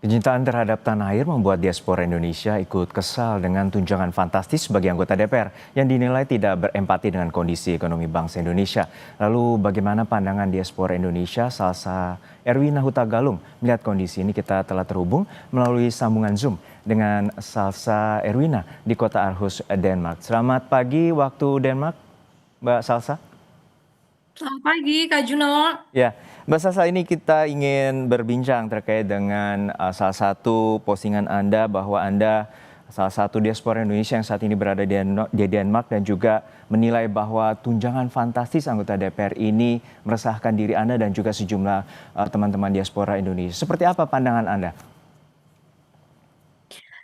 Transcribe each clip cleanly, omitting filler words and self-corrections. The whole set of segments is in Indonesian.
Kecintaan terhadap tanah air membuat diaspora Indonesia ikut kesal dengan tunjangan fantastis bagi anggota DPR yang dinilai tidak berempati dengan kondisi ekonomi bangsa Indonesia. Lalu bagaimana pandangan diaspora Indonesia Salsa Erwina Huta Galung melihat kondisi ini? Kita telah terhubung melalui sambungan Zoom dengan Salsa Erwina di kota Aarhus, Denmark. Selamat pagi waktu Denmark, Mbak Salsa. Selamat pagi, Kak Juno. Ya, Mbak Salsa, ini kita ingin berbincang terkait dengan salah satu postingan Anda bahwa Anda salah satu diaspora Indonesia yang saat ini berada di Denmark dan juga menilai bahwa tunjangan fantastis anggota DPR ini meresahkan diri Anda dan juga sejumlah teman-teman diaspora Indonesia. Seperti apa pandangan Anda?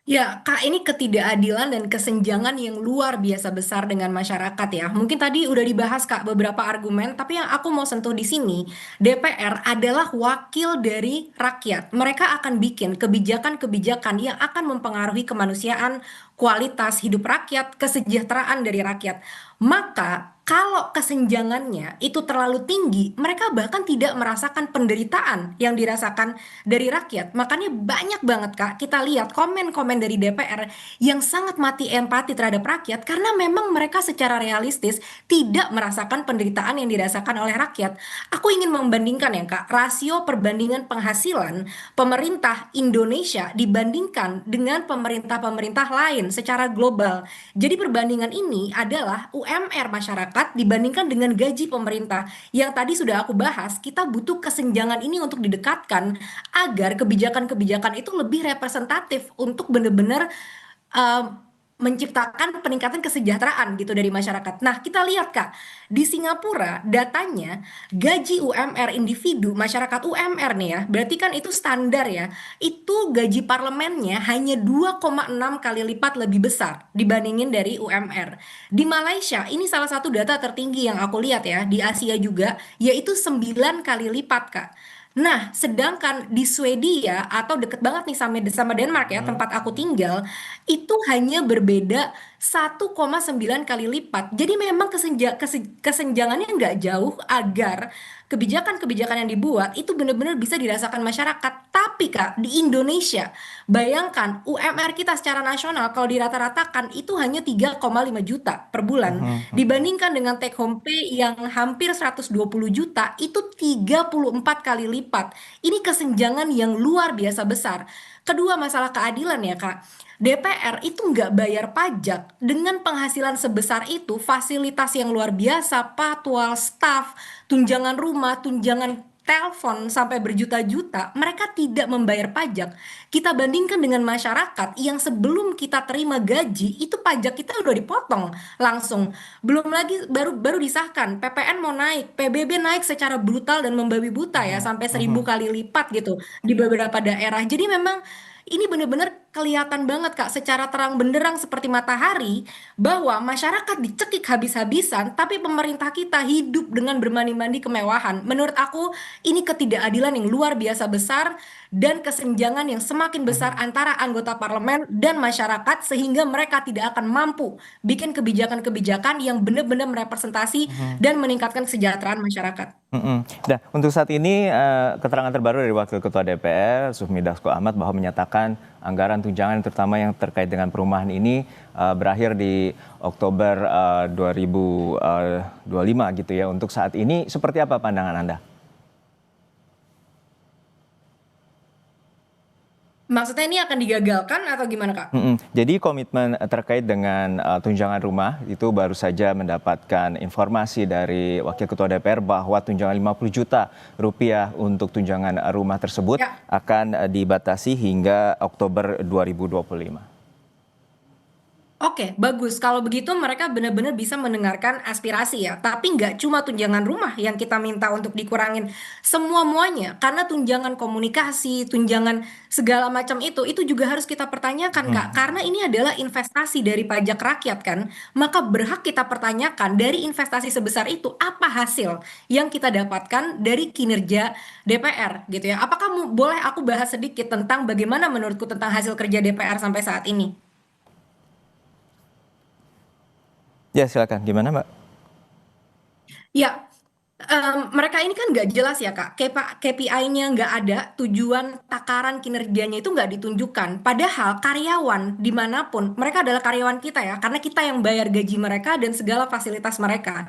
Ya, Kak, ini ketidakadilan dan kesenjangan yang luar biasa besar dengan masyarakat ya. Mungkin tadi udah dibahas, Kak, beberapa argumen, tapi yang aku mau sentuh di sini, DPR adalah wakil dari rakyat. Mereka akan bikin kebijakan-kebijakan yang akan mempengaruhi kemanusiaan, kualitas hidup rakyat, kesejahteraan dari rakyat. Maka kalau kesenjangannya itu terlalu tinggi, mereka bahkan tidak merasakan penderitaan yang dirasakan dari rakyat. Makanya banyak banget Kak, kita lihat komen-komen dari DPR yang sangat mati empati terhadap rakyat karena memang mereka secara realistis tidak merasakan penderitaan yang dirasakan oleh rakyat. Aku ingin membandingkan ya Kak, rasio perbandingan penghasilan pemerintah Indonesia dibandingkan dengan pemerintah-pemerintah lain secara global. Jadi perbandingan ini adalah UMR masyarakat dibandingkan dengan gaji pemerintah. Yang tadi sudah aku bahas, kita butuh kesenjangan ini untuk didekatkan agar kebijakan-kebijakan itu lebih representatif untuk benar-benar eh, menciptakan peningkatan kesejahteraan gitu dari masyarakat. Nah, kita lihat Kak, di Singapura datanya gaji UMR individu masyarakat UMR nih ya, berarti kan itu standar ya. Itu gaji parlemennya hanya 2,6 kali lipat lebih besar dibandingin dari UMR. Di Malaysia, ini salah satu data tertinggi yang aku lihat ya, di Asia juga, yaitu 9 kali lipat Kak. Nah, sedangkan di Swedia atau deket banget nih sama Denmark ya, tempat aku tinggal, itu hanya berbeda 1,9 kali lipat. Jadi memang kesenjangannya nggak jauh agar kebijakan-kebijakan yang dibuat itu benar-benar bisa dirasakan masyarakat. Tapi Kak, di Indonesia, bayangkan UMR kita secara nasional kalau dirata-ratakan itu hanya 3,5 juta per bulan. Dibandingkan dengan take home pay yang hampir 120 juta, itu 34 kali lipat. Ini kesenjangan yang luar biasa besar. Kedua, masalah keadilan ya Kak. DPR itu nggak bayar pajak dengan penghasilan sebesar itu, fasilitas yang luar biasa, patwal, staff, tunjangan rumah, tunjangan telepon sampai berjuta-juta, mereka tidak membayar pajak. Kita bandingkan dengan masyarakat yang sebelum kita terima gaji, itu pajak kita udah dipotong langsung. Belum lagi baru baru disahkan, PPN mau naik, PBB naik secara brutal dan membabi buta ya, sampai 1.000 kali lipat gitu di beberapa daerah. Jadi memang ini benar-benar kelihatan banget Kak secara terang benderang seperti matahari bahwa masyarakat dicekik habis-habisan tapi pemerintah kita hidup dengan bermandi-mandi kemewahan. Menurut aku ini ketidakadilan yang luar biasa besar dan kesenjangan yang semakin besar antara anggota parlemen dan masyarakat sehingga mereka tidak akan mampu bikin kebijakan-kebijakan yang benar-benar merepresentasi dan meningkatkan kesejahteraan masyarakat. Nah, untuk saat ini keterangan terbaru dari Wakil Ketua DPR, Sufmi Dasko Ahmad, bahwa menyatakan anggaran tunjangan terutama yang terkait dengan perumahan ini berakhir di Oktober 2025 gitu ya. Untuk saat ini, seperti apa pandangan Anda? Maksudnya ini akan digagalkan atau gimana Kak? Jadi komitmen terkait dengan tunjangan rumah itu baru saja mendapatkan informasi dari Wakil Ketua DPR bahwa tunjangan 50 juta rupiah untuk tunjangan rumah tersebut Ya. akan dibatasi hingga Oktober 2025. Oke, bagus. Kalau begitu mereka benar-benar bisa mendengarkan aspirasi ya. Tapi nggak cuma tunjangan rumah yang kita minta untuk dikurangin. Semua-muanya. Karena tunjangan komunikasi, tunjangan segala macam itu juga harus kita pertanyakan, Kak. Karena ini adalah investasi dari pajak rakyat kan. Maka berhak kita pertanyakan dari investasi sebesar itu, apa hasil yang kita dapatkan dari kinerja DPR gitu ya. Apakah boleh aku bahas sedikit tentang bagaimana menurutku tentang hasil kerja DPR sampai saat ini? Ya silakan, gimana Mbak? Ya, Mereka ini kan nggak jelas ya Kak, KPI-nya nggak ada, tujuan takaran kinerjanya itu nggak ditunjukkan. Padahal karyawan dimanapun, mereka adalah karyawan kita ya, karena kita yang bayar gaji mereka dan segala fasilitas mereka.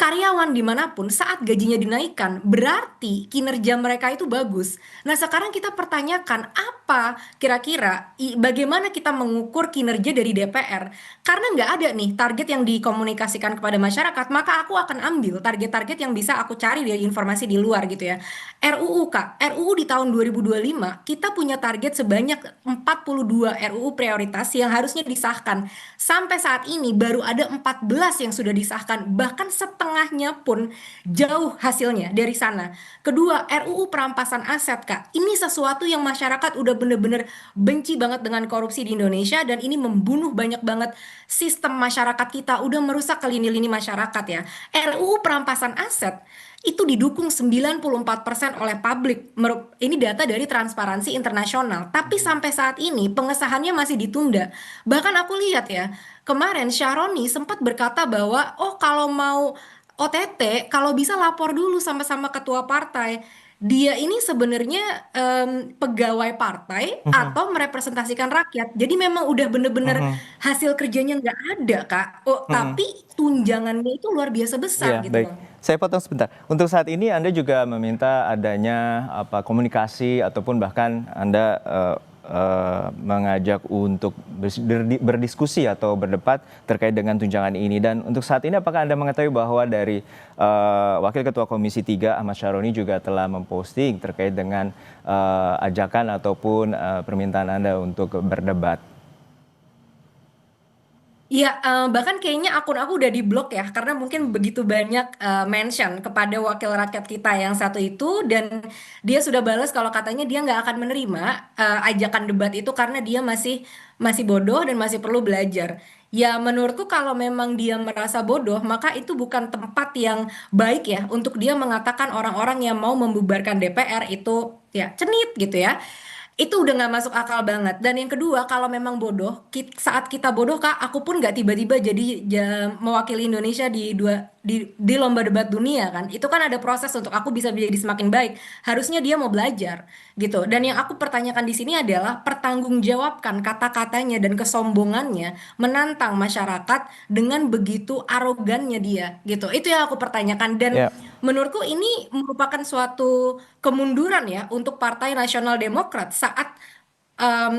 Karyawan dimanapun saat gajinya dinaikkan berarti kinerja mereka itu bagus. Nah sekarang kita pertanyakan apa kira-kira bagaimana kita mengukur kinerja dari DPR? Karena nggak ada nih target yang dikomunikasikan kepada masyarakat, maka aku akan ambil target-target yang bisa aku cari dari informasi di luar gitu ya. RUU Kak, RUU di tahun 2025 kita punya target sebanyak 42 RUU prioritas yang harusnya disahkan. Sampai saat ini baru ada 14 yang sudah disahkan, bahkan setengahnya pun jauh hasilnya dari sana. Kedua, RUU perampasan aset, Kak. Ini sesuatu yang masyarakat udah bener-bener benci banget dengan korupsi di Indonesia dan ini membunuh banyak banget sistem masyarakat kita, udah merusak ke lini-lini masyarakat ya. RUU perampasan aset itu didukung 94% oleh publik. Ini data dari Transparansi Internasional. Tapi sampai saat ini pengesahannya masih ditunda. Bahkan aku lihat ya, kemarin Syaroni sempat berkata bahwa, oh kalau mau OTT, kalau bisa lapor dulu sama-sama ketua partai. Dia ini sebenarnya pegawai partai Mhm, atau merepresentasikan rakyat. Jadi memang udah bener-bener mhm, hasil kerjanya nggak ada, Kak. Oh, mhm. tapi tunjangannya itu luar biasa besar Iya, gitu baik. loh. Saya potong sebentar. Untuk saat ini Anda juga meminta adanya komunikasi ataupun bahkan Anda mengajak untuk berdiskusi atau berdebat terkait dengan tunjangan ini. Dan untuk saat ini apakah Anda mengetahui bahwa dari Wakil Ketua Komisi 3 Ahmad Syaroni juga telah memposting terkait dengan ajakan ataupun permintaan Anda untuk berdebat? Iya, bahkan kayaknya akun aku udah diblok ya, karena mungkin begitu banyak mention kepada wakil rakyat kita yang satu itu, dan dia sudah balas kalau katanya dia nggak akan menerima ajakan debat itu karena dia masih masih bodoh dan masih perlu belajar. Ya, menurutku kalau memang dia merasa bodoh, maka itu bukan tempat yang baik ya untuk dia mengatakan orang-orang yang mau membubarkan DPR itu ya cenit gitu ya. Itu udah nggak masuk akal banget. Dan yang kedua, kalau memang bodoh, saat kita bodoh kak, aku pun nggak tiba-tiba jadi mewakili Indonesia di lomba debat dunia kan. Itu kan ada proses untuk aku bisa menjadi semakin baik. Harusnya dia mau belajar gitu. Dan yang aku pertanyakan di sini adalah pertanggungjawabkan kata-katanya dan kesombongannya menantang masyarakat dengan begitu arogannya dia gitu. Itu yang aku pertanyakan dan Ya. menurutku ini merupakan suatu kemunduran ya untuk Partai Nasional Demokrat saat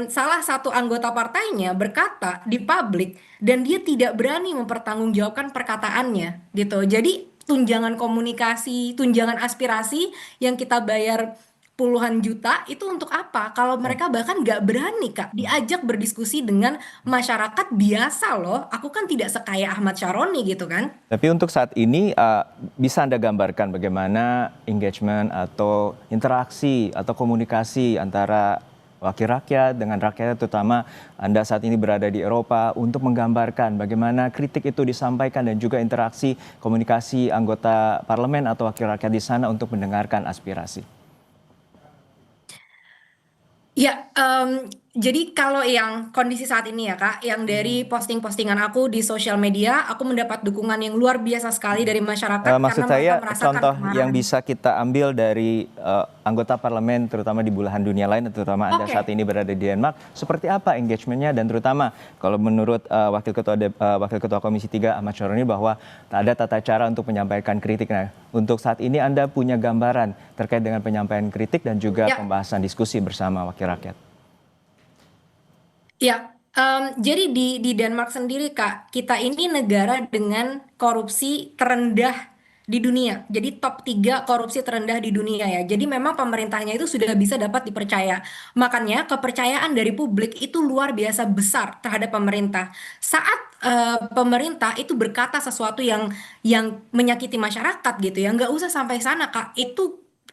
salah satu anggota partainya berkata di publik dan dia tidak berani mempertanggungjawabkan perkataannya gitu. Jadi tunjangan komunikasi, tunjangan aspirasi yang kita bayar puluhan juta itu untuk apa? Kalau mereka bahkan nggak berani Kak diajak berdiskusi dengan masyarakat biasa loh. Aku kan tidak sekaya Ahmad Syaroni gitu kan. Tapi untuk saat ini bisa Anda gambarkan bagaimana engagement atau interaksi atau komunikasi antara wakil rakyat dengan rakyat, terutama Anda saat ini berada di Eropa, untuk menggambarkan bagaimana kritik itu disampaikan dan juga interaksi komunikasi anggota parlemen atau wakil rakyat di sana untuk mendengarkan aspirasi. Ya, jadi kalau yang kondisi saat ini ya Kak, yang dari posting-postingan aku di sosial media, aku mendapat dukungan yang luar biasa sekali dari masyarakat Maksud karena mereka saya merasakan contoh yang kemarahan. bisa kita ambil dari anggota parlemen terutama di belahan dunia lain, terutama Anda saat Oke, ini berada di Denmark, seperti apa engagementnya dan terutama kalau menurut Wakil Ketua Komisi 3 Ahmad Syaroni bahwa tak ada tata cara untuk menyampaikan kritik. Nah, untuk saat ini Anda punya gambaran terkait dengan penyampaian kritik dan juga ya, pembahasan diskusi bersama wakil rakyat. ya. Jadi di Denmark sendiri Kak, kita ini negara dengan korupsi terendah di dunia. Jadi top 3 korupsi terendah di dunia ya. Jadi memang pemerintahnya itu sudah bisa dapat dipercaya. Makanya kepercayaan dari publik itu luar biasa besar terhadap pemerintah. Saat pemerintah itu berkata sesuatu yang menyakiti masyarakat gitu ya, nggak usah sampai sana Kak.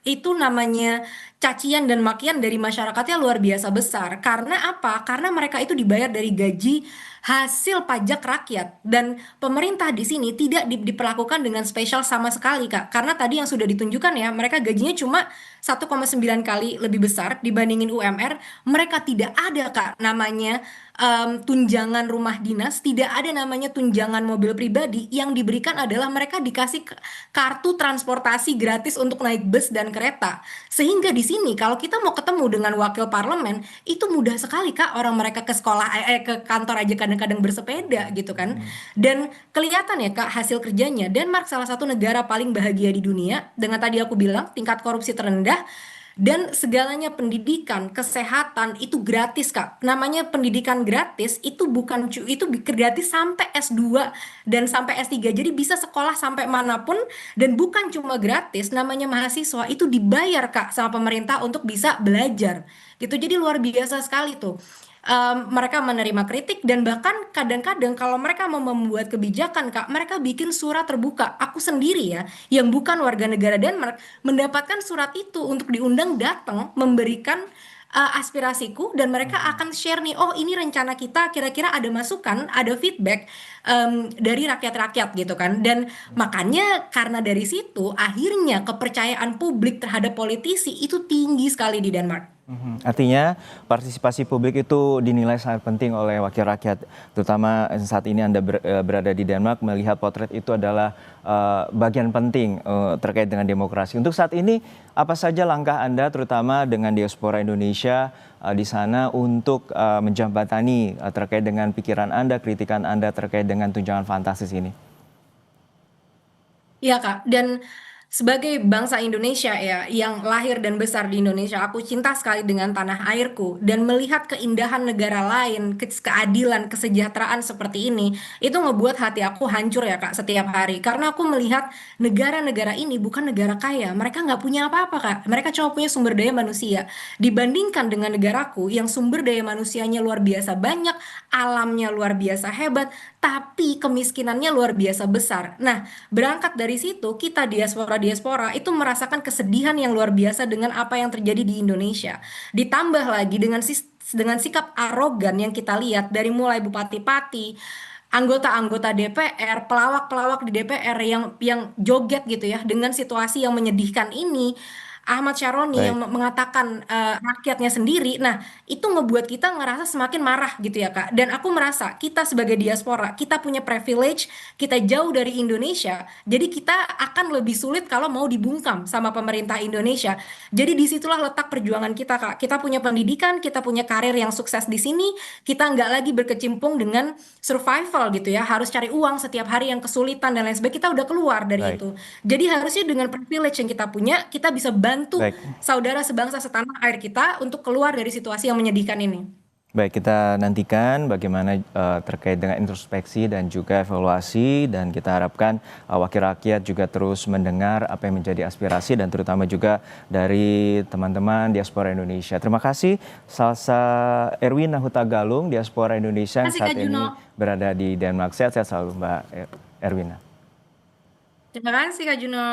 Itu namanya cacian dan makian dari masyarakatnya luar biasa besar. Karena apa? Karena mereka itu dibayar dari gaji hasil pajak rakyat, dan pemerintah di sini tidak diperlakukan dengan spesial sama sekali, Kak. Karena tadi yang sudah ditunjukkan ya, mereka gajinya cuma 1,9 kali lebih besar dibandingin UMR. Mereka tidak ada, Kak, namanya tunjangan rumah dinas, tidak ada namanya tunjangan mobil pribadi. Yang diberikan adalah mereka dikasih kartu transportasi gratis untuk naik bus dan kereta. Sehingga di sini kalau kita mau ketemu dengan wakil parlemen, itu mudah sekali, Kak, orang mereka ke sekolah ke kantor aja kadang-kadang bersepeda gitu kan. Mhm. Dan kelihatan ya, Kak, hasil kerjanya. Denmark salah satu negara paling bahagia di dunia dengan tadi aku bilang tingkat korupsi terendah, dan segalanya pendidikan, kesehatan itu gratis, Kak. Namanya pendidikan gratis itu bukan itu gratis sampai S2 dan sampai S3. Jadi bisa sekolah sampai manapun, dan bukan cuma gratis, namanya mahasiswa itu dibayar, Kak, sama pemerintah untuk bisa belajar. Gitu. Jadi luar biasa sekali tuh. Mereka menerima kritik, dan bahkan kadang-kadang kalau mereka mau membuat kebijakan, Kak, mereka bikin surat terbuka. Aku sendiri ya, yang bukan warga negara Denmark, mendapatkan surat itu untuk diundang datang memberikan aspirasiku, dan mereka Mhm. akan share nih, oh ini rencana kita, kira-kira ada masukan, ada feedback dari rakyat-rakyat gitu kan. Dan makanya karena dari situ akhirnya kepercayaan publik terhadap politisi itu tinggi sekali di Denmark. Mhm. Artinya partisipasi publik itu dinilai sangat penting oleh wakil rakyat, terutama saat ini Anda berada di Denmark, melihat potret itu adalah bagian penting terkait dengan demokrasi. Untuk saat ini, apa saja langkah Anda, terutama dengan diaspora Indonesia di sana, untuk menjembatani terkait dengan pikiran Anda, kritikan Anda terkait dengan tunjangan fantastis ini? Iya, Kak, dan sebagai bangsa Indonesia ya, yang lahir dan besar di Indonesia, aku cinta sekali dengan tanah airku, dan melihat keindahan negara lain, keadilan, kesejahteraan seperti ini, itu ngebuat hati aku hancur ya, Kak, setiap hari. Karena aku melihat negara-negara ini bukan negara kaya, mereka nggak punya apa-apa, Kak. Mereka cuma punya sumber daya manusia. Dibandingkan dengan negaraku yang sumber daya manusianya luar biasa banyak, alamnya luar biasa hebat, tapi kemiskinannya luar biasa besar. Nah, berangkat dari situ, kita diaspora-diaspora itu merasakan kesedihan yang luar biasa dengan apa yang terjadi di Indonesia. Ditambah lagi dengan sikap arogan yang kita lihat dari mulai bupati-pati, anggota-anggota DPR, pelawak-pelawak di DPR yang joget gitu ya dengan situasi yang menyedihkan ini. Ahmad Syaroni yang Baik. mengatakan rakyatnya sendiri. Nah, itu ngebuat kita ngerasa semakin marah gitu ya, Kak. Dan aku merasa kita sebagai diaspora, kita punya privilege, kita jauh dari Indonesia. Jadi kita akan lebih sulit kalau mau dibungkam sama pemerintah Indonesia. Jadi disitulah letak perjuangan kita, Kak. Kita punya pendidikan, kita punya karir yang sukses di sini, kita nggak lagi berkecimpung dengan survival gitu ya, harus cari uang setiap hari yang kesulitan dan lain sebagainya. Kita udah keluar dari Baik. itu. Jadi harusnya dengan privilege yang kita punya, kita bisa bantu Baik. saudara sebangsa setanah air kita untuk keluar dari situasi yang menyedihkan ini. Baik, kita nantikan bagaimana terkait dengan introspeksi dan juga evaluasi, dan kita harapkan wakil rakyat juga terus mendengar apa yang menjadi aspirasi dan terutama juga dari teman-teman diaspora Indonesia. Terima kasih Salsa Erwina Hutagalung, diaspora Indonesia Terima yang kasih, saat Kak ini Juno. berada di Denmark. Sehat-sehat selalu Mbak Erwina. Terima kasih, Kak Juno.